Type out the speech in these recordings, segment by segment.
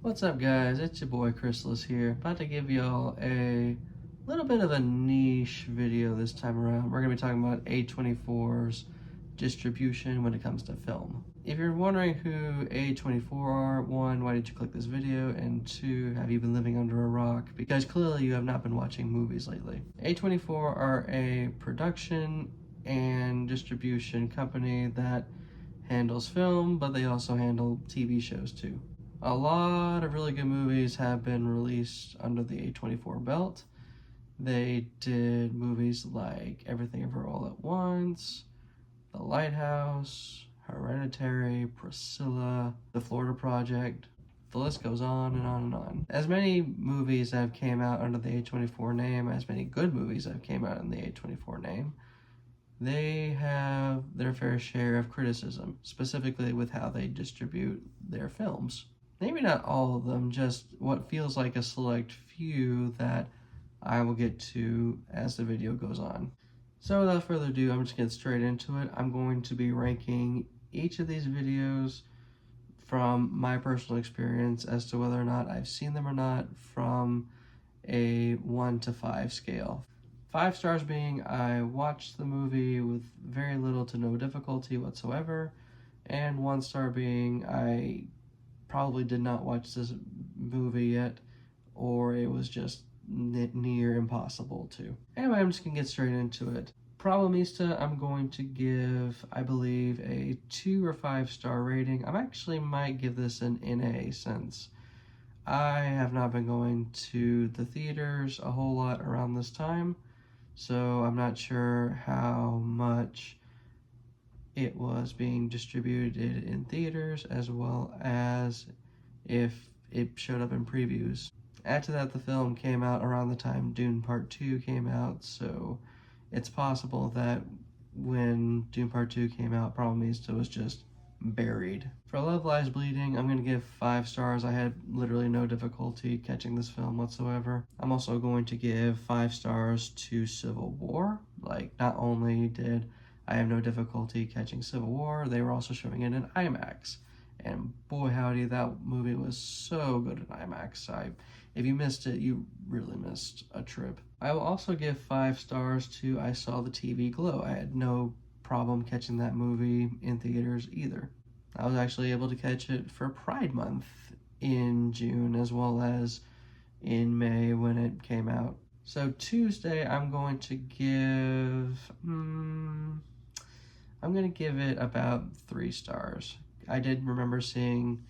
What's up, guys? It's your boy Chrysalis here, about to give y'all a little bit of a niche video this time around. We're going to be talking about A24's distribution when it comes to film. If you're wondering who A24 are, one, why did you click this video? And two, have you been living under a rock? Because clearly you have not been watching movies lately. A24 are a production and distribution company that handles film, but they also handle TV shows too. A lot of really good movies have been released under the A24 belt. They did movies like Everything Ever All at Once, The Lighthouse, Hereditary, Priscilla, The Florida Project. The list goes on and on and on. As many movies have came out under the A24 name, as many good movies have came out in the A24 name, they have their fair share of criticism, specifically with how they distribute their films. Maybe not all of them, just what feels like a select few that I will get to as the video goes on. So without further ado, I'm just going to get straight into it. I'm going to be ranking each of these videos from my personal experience as to whether or not I've seen them or not from a 1 to 5 scale. 5 stars being I watched the movie with very little to no difficulty whatsoever, and 1 star being I probably did not watch this movie yet, or it was just near impossible to. Anyway, I'm just gonna get straight into it. Problemista, I'm going to give, I believe, a 2 or 5 star rating. I actually might give this an NA since I have not been going to the theaters a whole lot around this time, so I'm not sure how much it was being distributed in theaters as well as if it showed up in previews. Add to that, the film came out around the time Dune Part 2 came out, so it's possible that when Dune Part 2 came out, Problemista was just buried. For Love Lies Bleeding, I'm going to give 5 stars. I had literally no difficulty catching this film whatsoever. I'm also going to give 5 stars to Civil War. Like, not only did I have no difficulty catching Civil War, they were also showing it in IMAX. And boy howdy, that movie was so good in IMAX. If you missed it, you really missed a trip. I will also give 5 stars to I Saw the TV Glow. I had no problem catching that movie in theaters either. I was actually able to catch it for Pride Month in June as well as in May when it came out. So Tuesday, I'm going to give it about 3 stars. I did remember seeing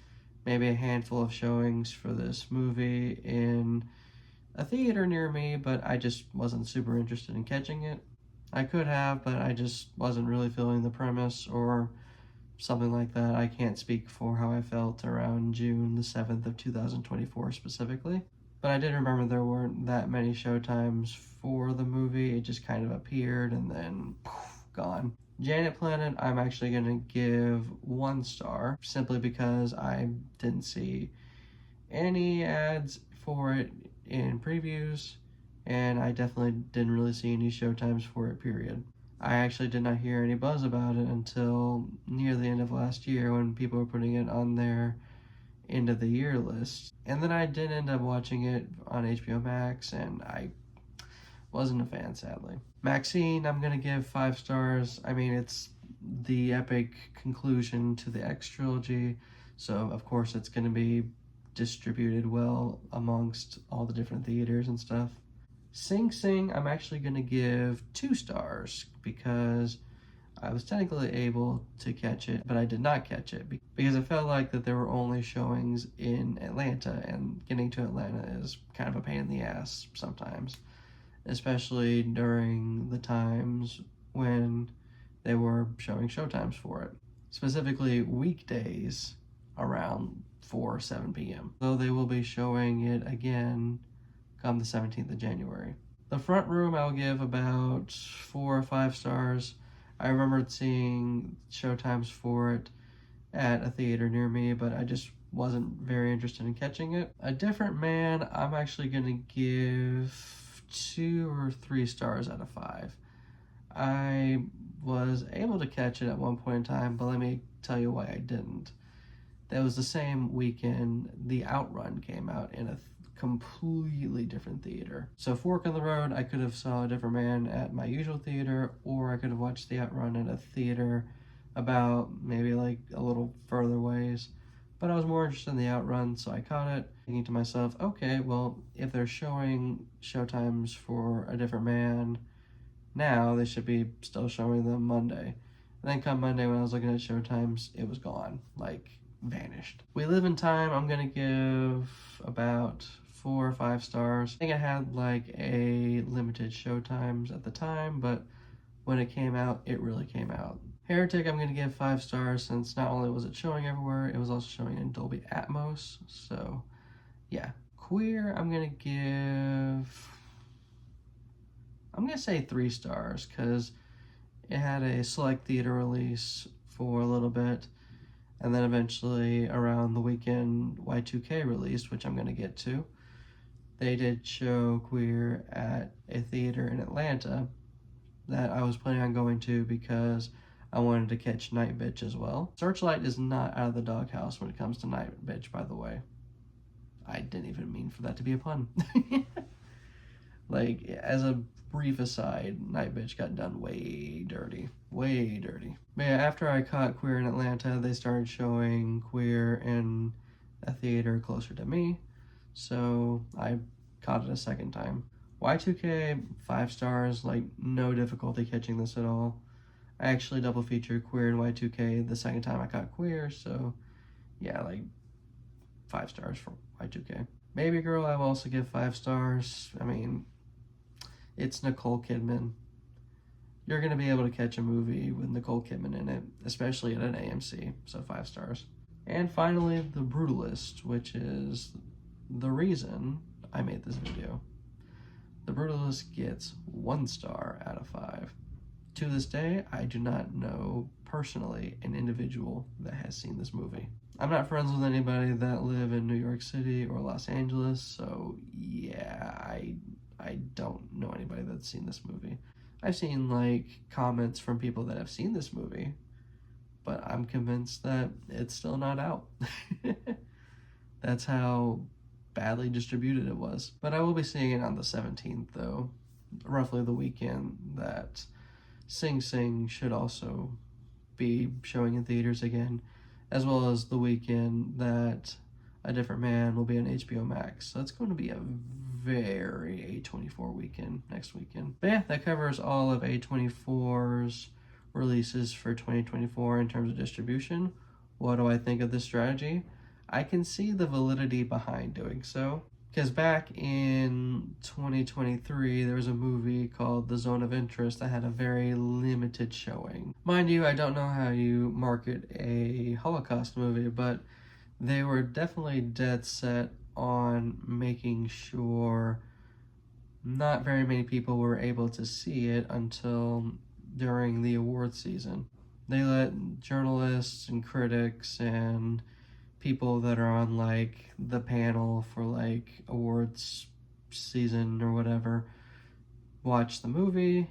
maybe a handful of showings for this movie in a theater near me, but I just wasn't super interested in catching it. I could have, but I just wasn't really feeling the premise or something like that. I can't speak for how I felt around June the 7th of 2024 specifically. But I did remember there weren't that many showtimes for the movie. It just kind of appeared and then poof, gone. Janet Planet, I'm actually going to give 1 star simply because I didn't see any ads for it in previews, and I definitely didn't really see any showtimes for it, period. I actually did not hear any buzz about it until near the end of last year when people were putting it on their end of the year list. And then I did end up watching it on HBO Max, and I wasn't a fan, sadly. Maxxxine, I'm going to give 5 stars. I mean, it's the epic conclusion to the X trilogy, so of course it's going to be distributed well amongst all the different theaters and stuff. Sing Sing, I'm actually going to give 2 stars because I was technically able to catch it, but I did not catch it because it felt like that there were only showings in Atlanta, and getting to Atlanta is kind of a pain in the ass sometimes, especially during the times when they were showing showtimes for it, specifically weekdays around 4 or 7 p.m. Though they will be showing it again come the 17th of January. The Front Room, I'll give about 4 or 5 stars. I remembered seeing showtimes for it at a theater near me, but I just wasn't very interested in catching it. A Different Man, I'm actually going to give 2 or 3 stars out of 5. I was able to catch it at one point in time, but let me tell you why I didn't. that was the same weekend The Outrun came out in a completely different theater. So Fork in the Road, I could have saw A Different Man at my usual theater, or I could have watched The Outrun at a theater about maybe like a little further ways. But I was more interested in The Outrun, so I caught it, thinking to myself, okay, well, if they're showing showtimes for A Different Man now, they should be still showing them Monday. And then come Monday, when I was looking at showtimes, it was gone, like vanished. We Live in Time, I'm gonna give about 4 or 5 stars. I think I had like a limited showtimes at the time, but when it came out, it really came out. Heretic, I'm gonna give 5 stars, since not only was it showing everywhere, it was also showing in Dolby Atmos, so yeah. Queer, I'm gonna say 3 stars, because it had a select theater release for a little bit, and then eventually around the weekend Y2K released, which I'm going to get to. They did show Queer at a theater in Atlanta that I was planning on going to because I wanted to catch Night Bitch as well. Searchlight is not out of the doghouse when it comes to Night Bitch, by the way. I didn't even mean for that to be a pun. Like, as a brief aside, Night Bitch got done way dirty. Way dirty. But yeah, after I caught Queer in Atlanta, they started showing Queer in a theater closer to me, so I caught it a second time. Y2K, 5 stars, like, no difficulty catching this at all. I actually double featured Queer and Y2K the second time I caught Queer, so yeah, like, 5 stars for Y2K. Babygirl, I will also give 5 stars. I mean, it's Nicole Kidman. You're going to be able to catch a movie with Nicole Kidman in it, especially at an AMC, so 5 stars. And finally, The Brutalist, which is the reason I made this video. The Brutalist gets 1 star out of 5. To this day, I do not know personally an individual that has seen this movie. I'm not friends with anybody that live in New York City or Los Angeles, so yeah, I don't know anybody that's seen this movie. I've seen like comments from people that have seen this movie, but I'm convinced that it's still not out. That's how badly distributed it was. But I will be seeing it on the 17th though, roughly the weekend that Sing Sing should also be showing in theaters again, as well as the weekend that A Different Man will be on HBO Max. So it's going to be a very A24 weekend next weekend. But yeah, that covers all of A24's releases for 2024 in terms of distribution. What do I think of this strategy? I can see the validity behind doing so. Because back in 2023, there was a movie called The Zone of Interest that had a very limited showing. Mind you, I don't know how you market a Holocaust movie, but they were definitely dead set on making sure not very many people were able to see it until during the awards season. They let journalists and critics and people that are on like the panel for like awards season or whatever watch the movie,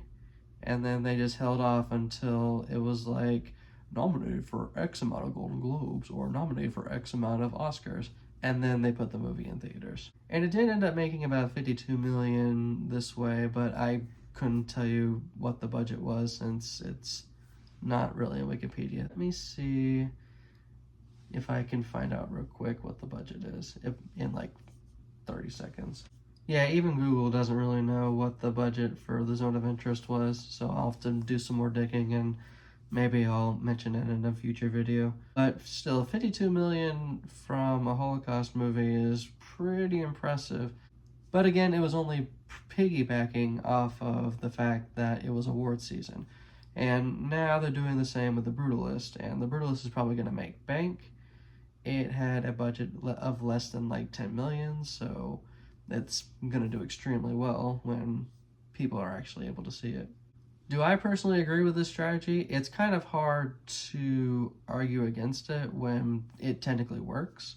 and then they just held off until it was like nominated for X amount of Golden Globes or nominated for X amount of Oscars, and then they put the movie in theaters. And it did end up making about 52 million this way, but I couldn't tell you what the budget was since it's not really in Wikipedia. Let me see if I can find out real quick what the budget is in like 30 seconds. Yeah, even Google doesn't really know what the budget for The Zone of Interest was, so I'll have to do some more digging and maybe I'll mention it in a future video. But still, 52 million from a Holocaust movie is pretty impressive. But again, it was only piggybacking off of the fact that it was award season. And now they're doing the same with The Brutalist, and The Brutalist is probably going to make bank. It had a budget of less than like 10 million, so it's going to do extremely well when people are actually able to see it. Do I personally agree with this strategy? It's kind of hard to argue against it when it technically works.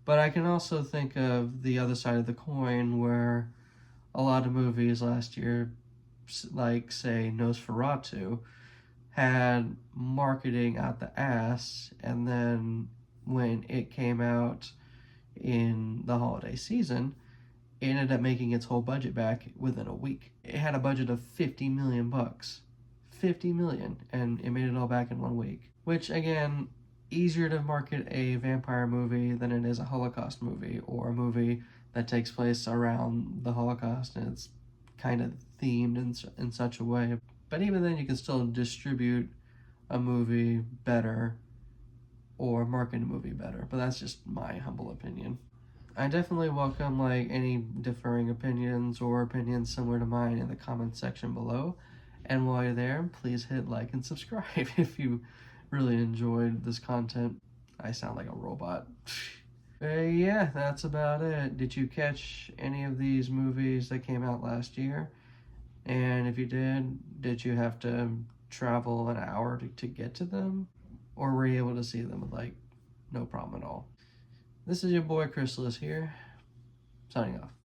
But I can also think of the other side of the coin where a lot of movies last year, like say Nosferatu, had marketing out the ass, and then when it came out in the holiday season, it ended up making its whole budget back within a week. It had a budget of 50 million bucks. 50 million, and it made it all back in 1 week. Which, again, easier to market a vampire movie than it is a Holocaust movie, or a movie that takes place around the Holocaust and it's kind of themed in such a way. But even then, you can still distribute a movie better or market a movie better. But that's just my humble opinion. I definitely welcome any differing opinions or opinions similar to mine in the comments section below. And while you're there, please hit like and subscribe if you really enjoyed this content. I sound like a robot. Yeah, that's about it. Did you catch any of these movies that came out last year? And if you did you have to travel an hour to get to them? Or were you able to see them with no problem at all? This is your boy Chrysalis here, signing off.